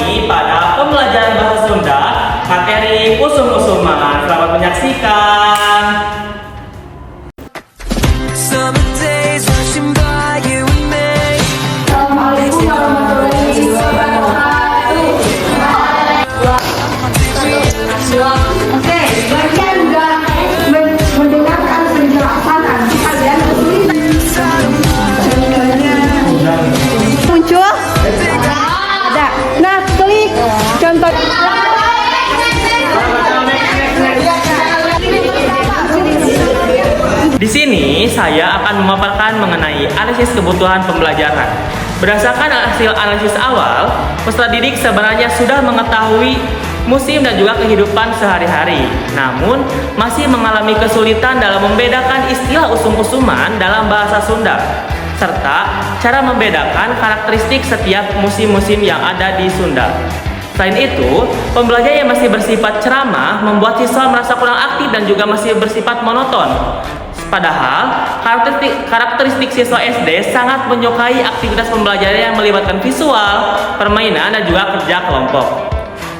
nih pada pembelajaran bahasa Sunda materi usum-usuman. Selamat menyaksikan. Assalamualaikum warahmatullahi wabarakatuh. Oke, kalian sudah mendengarkan penjelasan kalian muncul? Ada. Nah, klik contoh. Di sini saya akan memaparkan mengenai analisis kebutuhan pembelajaran. Berdasarkan hasil analisis awal, peserta didik sebenarnya sudah mengetahui musim dan juga kehidupan sehari-hari. Namun, masih mengalami kesulitan dalam membedakan istilah usum-usuman dalam bahasa Sunda, serta cara membedakan karakteristik setiap musim-musim yang ada di Sunda. Selain itu, pembelajaran yang masih bersifat ceramah membuat siswa merasa kurang aktif dan juga masih bersifat monoton. Padahal, karakteristik siswa SD sangat menyukai aktivitas pembelajaran yang melibatkan visual, permainan, dan juga kerja kelompok.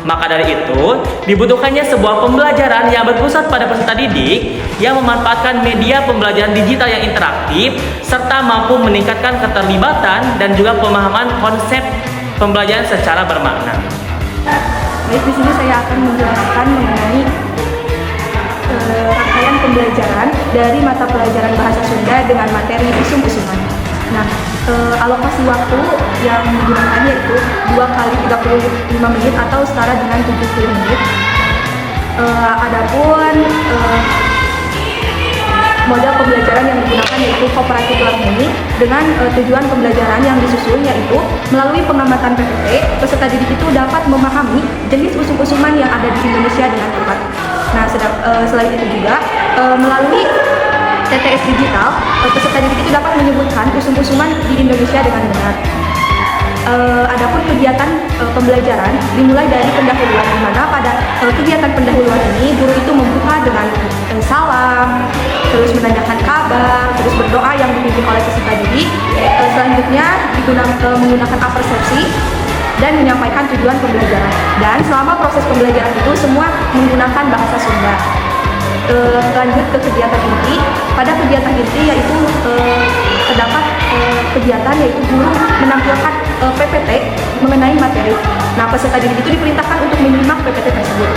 Maka dari itu, dibutuhkannya sebuah pembelajaran yang berpusat pada peserta didik yang memanfaatkan media pembelajaran digital yang interaktif serta mampu meningkatkan keterlibatan dan juga pemahaman konsep pembelajaran secara bermakna. Baik, di sini saya akan menjelaskan mengenai rangkaian pembelajaran dari mata pelajaran bahasa Sunda dengan materi usum-usuman. Nah, alokasi waktu yang digunakan yaitu 2 kali 35 menit atau setara dengan 70 menit. Adapun model pembelajaran yang digunakan yaitu cooperative learning dengan tujuan pembelajaran yang disusun yaitu melalui pengamatan PPT, peserta didik itu dapat memahami jenis usum-usuman yang ada di Indonesia dengan tepat. Nah, selain itu juga melalui TTS digital, peserta didik itu dapat menyebutkan usum-usuman di Indonesia dengan benar. Adapun kegiatan pembelajaran dimulai dari pendahuluan, di mana pada kegiatan pendahuluan ini guru itu membuka dengan salam, terus menanyakan kabar, terus berdoa yang dipimpin oleh peserta didik. Selanjutnya menggunakan apersepsi dan menyampaikan tujuan pembelajaran. Dan selama proses pembelajaran itu semua menggunakan bahasa Sunda. Lanjut ke kegiatan inti. Pada kegiatan inti yaitu terdapat kegiatan yaitu guru menampilkan PPT mengenai materi. Nah, peserta didik itu diperintahkan untuk menyimak PPT tersebut.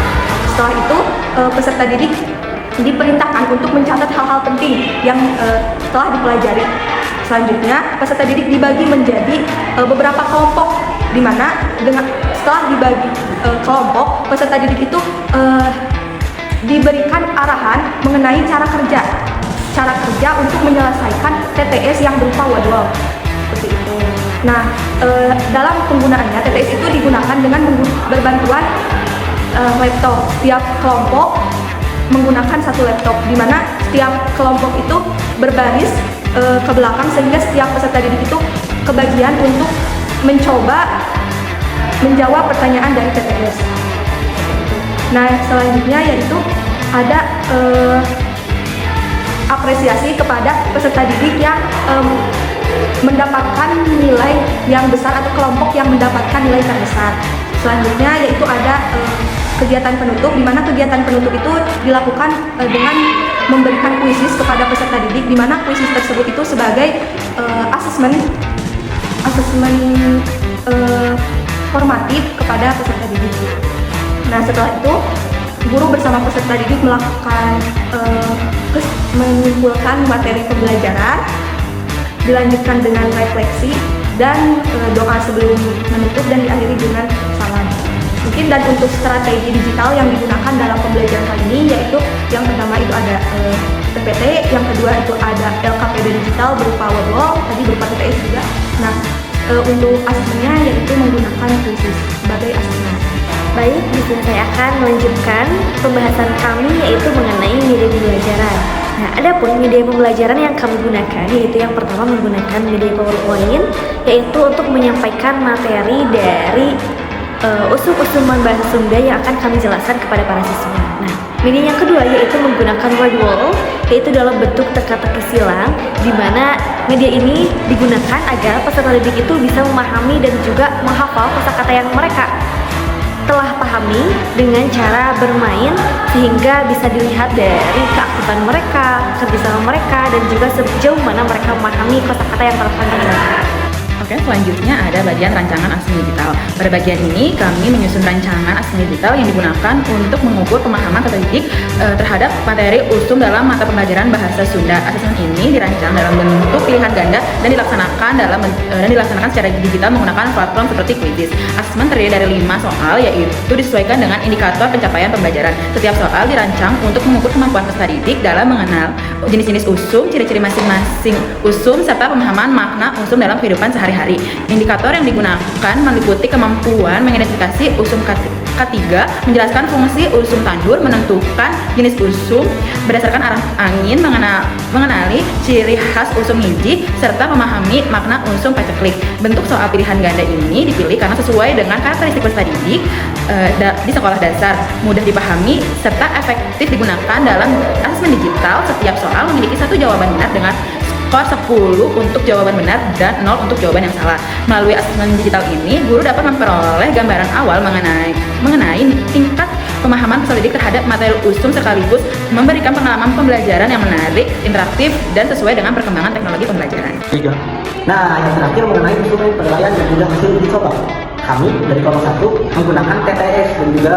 Setelah itu peserta didik diperintahkan untuk mencatat hal-hal penting yang telah dipelajari. Selanjutnya peserta didik dibagi menjadi beberapa kelompok, di mana setelah dibagi kelompok, peserta didik itu diberikan arahan mengenai cara kerja untuk menyelesaikan TTS yang berupa wadwal seperti itu. Nah, dalam penggunaannya TTS itu digunakan dengan berbantuan laptop. Setiap kelompok menggunakan satu laptop, di mana setiap kelompok itu berbaris ke belakang sehingga setiap peserta didik itu kebagian untuk mencoba menjawab pertanyaan dari TTS. Nah, selanjutnya yaitu ada apresiasi kepada peserta didik yang mendapatkan nilai yang besar atau kelompok yang mendapatkan nilai terbesar. Selanjutnya yaitu ada kegiatan penutup, di mana kegiatan penutup itu dilakukan dengan memberikan kuisis kepada peserta didik, di mana kuisis tersebut itu sebagai asesmen formatif kepada peserta didik. Nah, setelah itu guru bersama peserta didik melakukan menyimpulkan materi pembelajaran, dilanjutkan dengan refleksi dan doa sebelum menutup dan diakhiri dengan salam. Mungkin dan untuk strategi digital yang digunakan dalam pembelajaran kali ini yaitu yang pertama itu ada PPT, yang kedua itu ada LKPD digital berupa wadwal, tadi berupa TTS juga. Nah, untuk asesmennya yaitu menggunakan kuisis sebagai asesmen. Baik, di sini saya akan melanjutkan pembahasan kami yaitu mengenai media pembelajaran. Nah, adapun media pembelajaran yang kami gunakan yaitu yang pertama menggunakan media PowerPoint, yaitu untuk menyampaikan materi dari usum-usuman bahasa Sunda yang akan kami jelaskan kepada para siswa. Nah, media yang kedua yaitu menggunakan word wall, yaitu dalam bentuk teka-teki silang, di mana media ini digunakan agar peserta didik itu bisa memahami dan juga menghafal kosakata yang mereka dipahami dengan cara bermain sehingga bisa dilihat dari keaktifan mereka, kerjasama mereka, dan juga sejauh mana mereka memahami kosakata yang telah kami gunakan. Oke, selanjutnya ada bagian rancangan asesmen digital. Pada bagian ini kami menyusun rancangan asesmen digital yang digunakan untuk mengukur pemahaman peserta didik terhadap materi USUM dalam mata pembelajaran bahasa Sunda. Asesmen ini dirancang dalam bentuk pilihan ganda dan dilaksanakan secara digital menggunakan platform seperti Quizizz. Asesmen terdiri dari 5 soal, yaitu disesuaikan dengan indikator pencapaian pembelajaran. Setiap soal dirancang untuk mengukur kemampuan peserta didik dalam mengenal jenis-jenis USUM, ciri-ciri masing-masing USUM, serta pemahaman makna USUM dalam kehidupan sehari-hari. Indikator yang digunakan meliputi kemampuan mengidentifikasi USUM K3, menjelaskan fungsi USUM tandur, menentukan jenis USUM berdasarkan arah angin, mengenali ciri khas USUM hiji, serta memahami makna USUM paceklik. Bentuk soal pilihan ganda ini dipilih karena sesuai dengan karakteristik peserta didik di sekolah dasar, mudah dipahami, serta efektif digunakan dalam asesmen digital. Setiap soal memiliki satu jawaban benar dengan skor 10 untuk jawaban benar dan 0 untuk jawaban yang salah. Melalui asesmen digital ini, guru dapat memperoleh gambaran awal mengenai tingkat pemahaman peserta didik terhadap materi USUM sekaligus memberikan pengalaman pembelajaran yang menarik, interaktif, dan sesuai dengan perkembangan teknologi pembelajaran. Nah, yang terakhir mengenai instrumen penilaian dan juga hasil uji coba. Kami dari kelompok 1 menggunakan TTS dan juga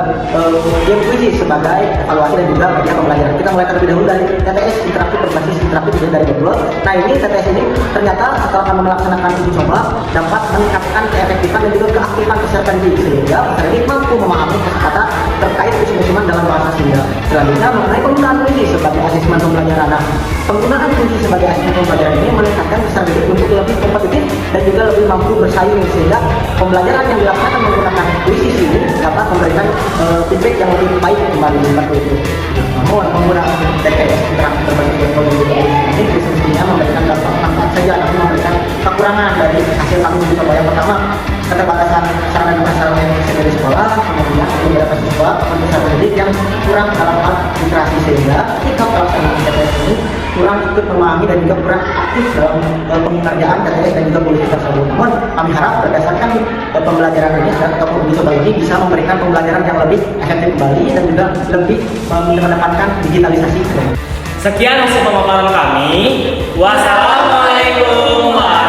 game Quizizz sebagai evaluasi dan juga bagian pembelajaran. Kita mulai terlebih dahulu dari TTS interaktif berbasis interaktif dari Google. Nah, ini TTS ini ternyata setelah kami melaksanakan uji coba dapat meningkatkan keefektifan dan juga keaktifan peserta didik sehingga peserta didik mampu memahami kosakata terkait USUM-USUMan dalam bahasa Sunda. Selanjutnya mengenai penggunaan Quizizz sebagai asesmen pembelajaran. Nah, penggunaan Quizizz sebagai asesmen pembelajaran ini meningkatkan peserta didik untuk lebih kompetitif dan juga lebih mampu bersaing sehingga pembelajaran yang dilaksanakan menggunakan Quizizz ini dapat memberikan feedback yang lebih baik kembali seperti itu. Namun penggunaan TTS interaktif berbasis teknologi ini biasanya memberikan dampak manfaat saja, tapi memberikan kekurangan dari hasil kami uji coba. Yang pertama, keterbatasan sarana dan prasarana yang ada di sekolah, kemudian beberapa siswa atau peserta didik yang kurang dalam hal literasi sehingga ketika pelaksanaan TTS ini kurang ikut memahami dan juga kurang aktif dalam pengerjaan TTS dan juga politik tersebut. Namun kami harap berdasarkan pembelajaran ini atau uji coba ini bisa memberikan pembelajaran yang lebih efektif kembali dan juga lebih mengedepankan digitalisasi. Sekian hasil pemaparan kami. Wassalamualaikum warahmatullahi wabarakatuh.